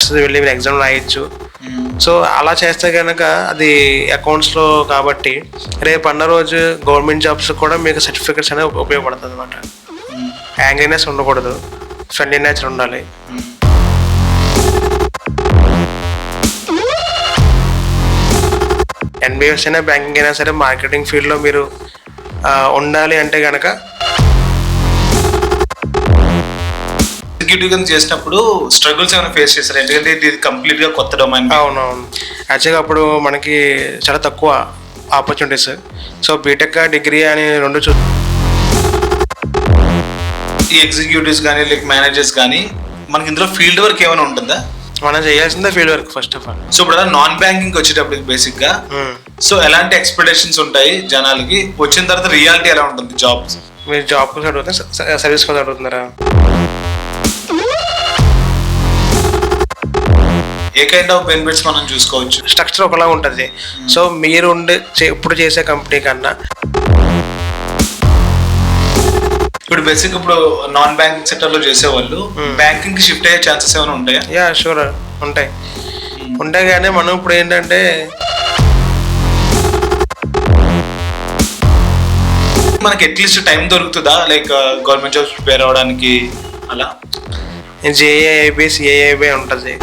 వస్తుంది, వెళ్ళి మీరు ఎగ్జామ్ రాయొచ్చు. సో అలా చేస్తే కనుక అది అకౌంట్స్లో కాబట్టి రేపు అన్న రోజు గవర్నమెంట్ జాబ్స్ కూడా మీకు సర్టిఫికెట్స్ అనేవి ఉపయోగపడుతుంది అనమాట. యాంగ్రీనెస్ ఉండకూడదు, ఫ్రెండ్లీ నేచర్ ఉండాలి. ఎన్బిఎస్ అయినా బ్యాంకింగ్ అయినా సరే మార్కెటింగ్ ఫీల్డ్లో మీరు ఉండాలి అంటే కనుక ఎగ్జిక్యూటివ్ గా చేసినప్పుడు స్ట్రగుల్స్ ఏమైనా ఫేస్ చేస్తారు? ఎందుకంటే ఇది కంప్లీట్ గా కొత్త డొమైన్. అవునవును. యాక్చువల్గా అప్పుడు మనకి చాలా తక్కువ ఆపర్చునిటీస్. సో బీటెక్ డిగ్రీ అని రెండు ఈ ఎగ్జిక్యూటివ్స్ కానీ లైక్ మేనేజర్స్ కానీ మనకి ఇందులో ఫీల్డ్ వర్క్ ఏమైనా ఉంటుందా? మనం చేయాల్సిందే field work first of all. So ఇప్పుడు నాన్ బ్యాంకింగ్ వచ్చేటప్పుడు బేసిక్ గా సో ఎలాంటి ఎక్స్పెక్టేషన్స్ ఉంటాయి జనాలకి? వచ్చిన తర్వాత రియాలిటీ ఎలా ఉంటుంది? జాబ్స్ మీరు జాబ్ కోసం అడుగుతారా, సర్వీస్ కోసం అడుగుతున్నారా? ఏ కైండ్ ఆఫ్ బెనిఫిట్స్ మనం చూసుకోవచ్చు? స్ట్రక్చర్ ఒకలా ఉంటుంది. సో మీరు ఇప్పుడు చేసే కంపెనీ కన్నా ఇప్పుడు బేసిక్ ఇప్పుడు నాన్ బ్యాంకింగ్ సెక్టర్ లో చేసేవాళ్ళు బ్యాంకింగ్ కి షిఫ్ట్ అయ్యే ఛాన్సెస్ ఏమైనా ఉంటాయా? యా షూర్ ఉంటాయి కానీ మనం ఇప్పుడు ఏంటంటే మనకి అట్లీస్ట్ టైం దొరుకుతుందా లైక్ గవర్నమెంట్ జాబ్స్ ప్రిపేర్ అవ్వడానికి? అలా జేఏఐబి సిఏఐబి ఉంటుంది.